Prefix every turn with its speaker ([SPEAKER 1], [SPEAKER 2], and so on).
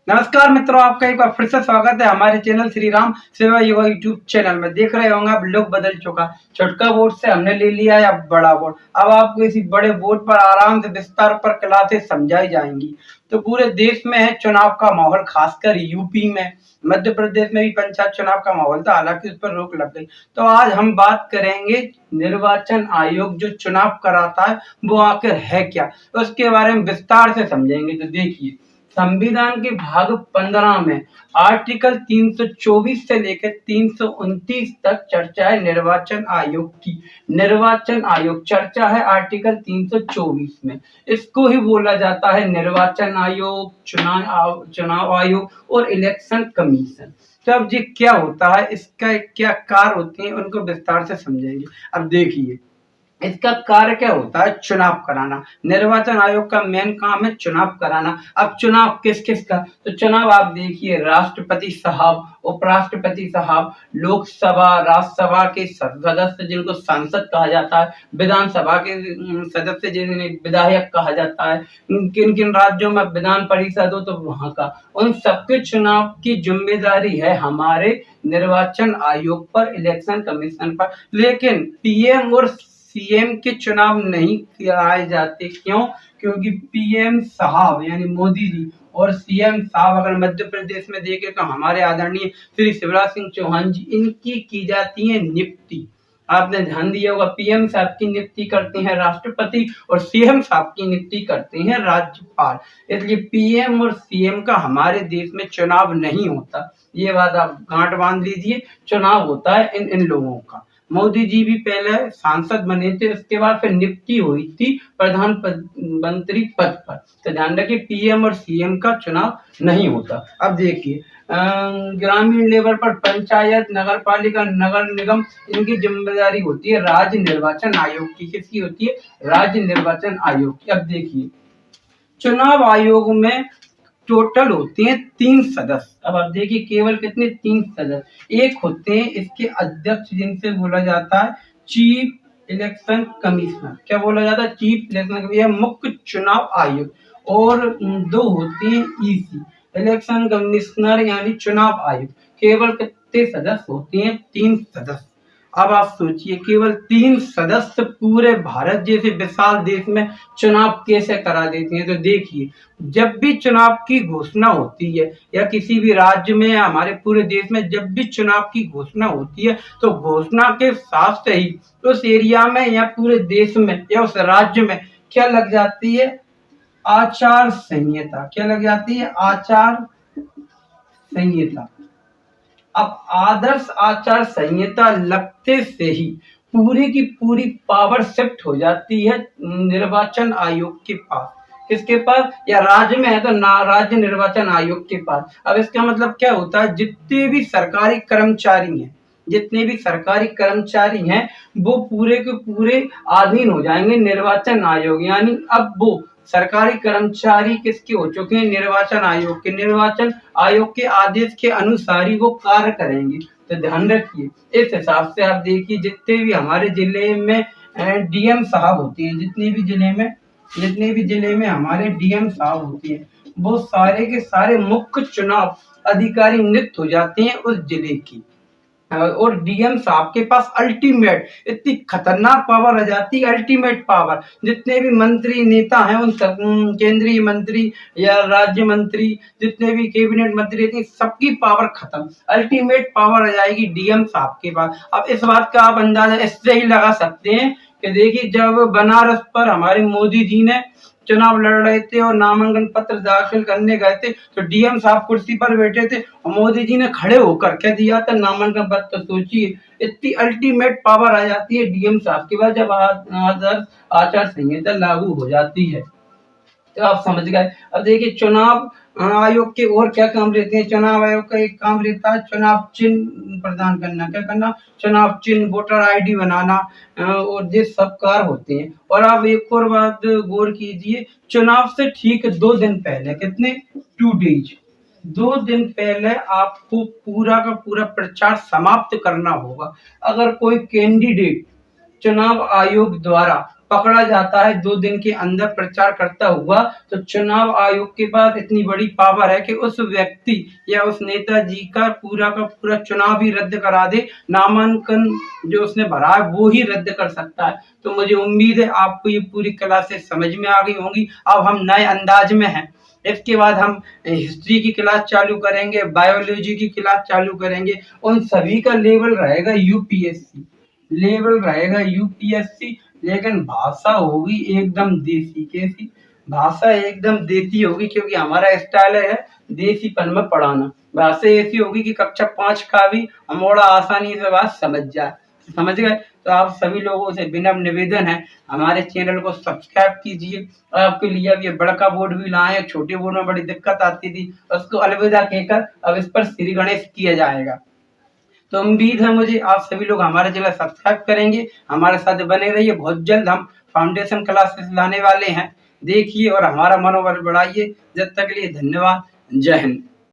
[SPEAKER 1] नमस्कार मित्रों, आपका एक बार फिर से स्वागत है हमारे चैनल श्री राम सेवा युवा यूट्यूब चैनल में। देख रहे होंगे आप, लोग बदल चुका। छोटका बोर्ड से हमने ले लिया है अब बड़ा बोर्ड। अब आपको इसी बड़े बोर्ड पर आराम से विस्तार पर क्लासेस समझाई जाएंगी। तो पूरे देश में है चुनाव का माहौल, खासकर यूपी में, मध्य प्रदेश में भी पंचायत चुनाव का माहौल था, हालांकि उस पर रोक लग गई। तो आज हम बात करेंगे निर्वाचन आयोग जो चुनाव कराता है वो आखिर है क्या, उसके बारे में विस्तार से समझेंगे। तो देखिए, संविधान के भाग 15 में आर्टिकल 324 से लेकर 329 तक चर्चा है निर्वाचन आयोग की। निर्वाचन आयोग चर्चा है आर्टिकल 324 में। इसको ही बोला जाता है निर्वाचन आयोग, चुनाव आयोग और इलेक्शन कमीशन। तो अब ये क्या होता है, इसका क्या कार्य होते हैं, उनको विस्तार से समझेंगे। अब देखिए, इसका कार्य क्या होता है, चुनाव कराना। निर्वाचन आयोग का मेन काम है चुनाव कराना। अब चुनाव किस किस का, तो चुनाव आप देखिए, राष्ट्रपति साहब, उपराष्ट्रपति साहब, लोकसभा राज्यसभा के सदस्य जिनको सांसद कहा जाता है, विधानसभा के सदस्य जिन्हें विधायक कहा जाता है, किन किन राज्यों में विधान परिषद हो तो वहां का, उन सबके चुनाव की जिम्मेदारी है हमारे निर्वाचन आयोग पर, इलेक्शन कमीशन पर। लेकिन पीएम और सीएम के चुनाव नहीं कराए जाते। क्यों? क्योंकि पीएम साहब यानी मोदी जी और सीएम साहब अगर मध्य प्रदेश में देखें तो हमारे आदरणीय श्री शिवराज सिंह चौहान जी, इनकी की जाती है नियुक्ति। आपने ध्यान दिया होगा, पीएम साहब की नियुक्ति करते हैं राष्ट्रपति और सीएम साहब की नियुक्ति करते हैं राज्यपाल। इसलिए पीएम और सीएम का हमारे देश में चुनाव नहीं होता। ये बात आप गांठ बांध लीजिए, चुनाव होता है इन लोगों का। मोदी जी भी पहले सांसद बने थे, उसके बाद फिर नियुक्ति हुई थी प्रधानमंत्री पद पर। तो ध्यान रखिए, पीएम और सीएम का चुनाव नहीं होता। अब देखिए, ग्रामीण लेवल पर पंचायत, नगर पालिका, नगर निगम, इनकी जिम्मेदारी होती है राज्य निर्वाचन आयोग की। किसकी होती है? राज्य निर्वाचन आयोग की। अब देखिए, चुनाव आयोग में टोटल होते हैं 3 सदस्य। अब आप देखिए, केवल कितने? 3 सदस्य। एक होते हैं इसके अध्यक्ष, जिनसे बोला जाता है चीफ इलेक्शन कमिश्नर। क्या बोला जाता है? चीफ इलेक्शन कमिश्नर, मुख्य चुनाव आयुक्त। और 2 होते हैं ईसी, इलेक्शन कमिश्नर यानी चुनाव आयुक्त। केवल कितने सदस्य होते हैं? 3 सदस्य। अब आप सोचिए, केवल 3 सदस्य पूरे भारत जैसे विशाल देश में चुनाव कैसे करा देते हैं। तो देखिए, जब भी चुनाव की घोषणा होती है या किसी भी राज्य में या हमारे पूरे देश में जब भी चुनाव की घोषणा होती है, तो घोषणा के साथ से ही उस एरिया में या पूरे देश में या उस राज्य में क्या लग जाती है? आचार संहिता। क्या लग जाती है? आचार संहिता। अब आदर्श आचार संहिता लगते से ही पूरी की पूरी पावर शिफ्ट हो जाती है निर्वाचन आयोग के पास। किसके पास? या राज्य में है तो राज्य निर्वाचन आयोग के पास। अब इसका मतलब क्या होता है, जितने भी सरकारी कर्मचारी हैं वो पूरे के पूरे अधीन हो जाएंगे निर्वाचन आयोग। यानी अब वो सरकारी कर्मचारी किसके हो चुके हैं? निर्वाचन आयोग के। निर्वाचन आयोग के आदेश के अनुसार ही वो कार्य करेंगे। तो ध्यान रखिए, इस हिसाब से आप देखिए, जितने भी हमारे जिले में डीएम साहब होते हैं, जितने भी जिले में हमारे डीएम साहब होते हैं, वो सारे के सारे मुख्य चुनाव अधिकारी नियुक्त हो जाते हैं उस जिले की। और डीएम साहब के पास अल्टीमेट, इतनी खतरनाक पावर आ जाती है, अल्टीमेट पावर। जितने भी मंत्री नेता हैं, उन सब केंद्रीय मंत्री या राज्य मंत्री, जितने भी कैबिनेट मंत्री रहते हैं, सबकी पावर खत्म। अल्टीमेट पावर आ जाएगी डीएम साहब के पास। अब इस बात का आप अंदाजा इससे ही लगा सकते हैं कि देखिए, जब बनारस पर हमारे मोदी जी ने चुनाव लड़ रहे थे और नामांकन पत्र दाखिल करने गए थे, तो डीएम साहब कुर्सी पर बैठे थे और मोदी जी ने खड़े होकर क्या दिया था? नामांकन पत्र। सोचिए, इतनी अल्टीमेट पावर आ जाती है डीएम साहब के बाद जब आदर्श आचार संहिता लागू हो जाती है। तो आप समझ गए। अब देखिए, चुनाव आयोग के और क्या काम रहते हैं। चुनाव आयोग का एक काम रहता है चुनाव चिन्ह प्रदान करना। क्या करना? चुनाव चिन्ह, वोटर आईडी बनाना, और ये सब कार्य होते हैं। और आप एक और बात गौर कीजिए, चुनाव से ठीक 2 दिन पहले, कितने? 2 डेज, 2 दिन पहले आपको पूरा का पूरा प्रचार समाप्त करना होगा। अगर कोई कैंडिडेट चुनाव आयोग द्वारा पकड़ा जाता है 2 दिन के अंदर प्रचार करता हुआ, तो चुनाव आयोग के पास इतनी बड़ी पावर है कि उस व्यक्ति या उस नेताजी का पूरा चुनाव ही रद्द करा दे, नामांकन जो उसने भरा है वो ही रद्द कर सकता है। तो मुझे उम्मीद है आपको ये पूरी क्लासेस समझ में आ गई होंगी। अब हम नए अंदाज में हैं। इसके बाद हम हिस्ट्री की क्लास चालू करेंगे, बायोलॉजी की क्लास चालू करेंगे। उन सभी का लेवल रहेगा यूपीएससी, लेकिन भाषा होगी एकदम देसी। कैसी भाषा? एकदम देसी होगी, क्योंकि हमारा स्टाइल है देसीपन में पढ़ाना। भाषा ऐसी होगी कि कक्षा 5 का भी हम बड़ा आसानी से बात समझ गए। तो आप सभी लोगों से विनम्र निवेदन है, हमारे चैनल को सब्सक्राइब कीजिए। आपके लिए अब ये बड़का बोर्ड भी लाए हैं, छोटे बोर्ड में बड़ी दिक्कत आती थी, उसको अलविदा कहकर अब इस पर श्री गणेश किया जाएगा। तो उम्मीद है मुझे आप सभी लोग हमारे चैनल सब्सक्राइब करेंगे, हमारे साथ बने रहिए। बहुत जल्द हम फाउंडेशन क्लासेस लाने वाले हैं, देखिए और हमारा मनोबल बढ़ाइए। जब तक के लिए धन्यवाद। जय हिंद।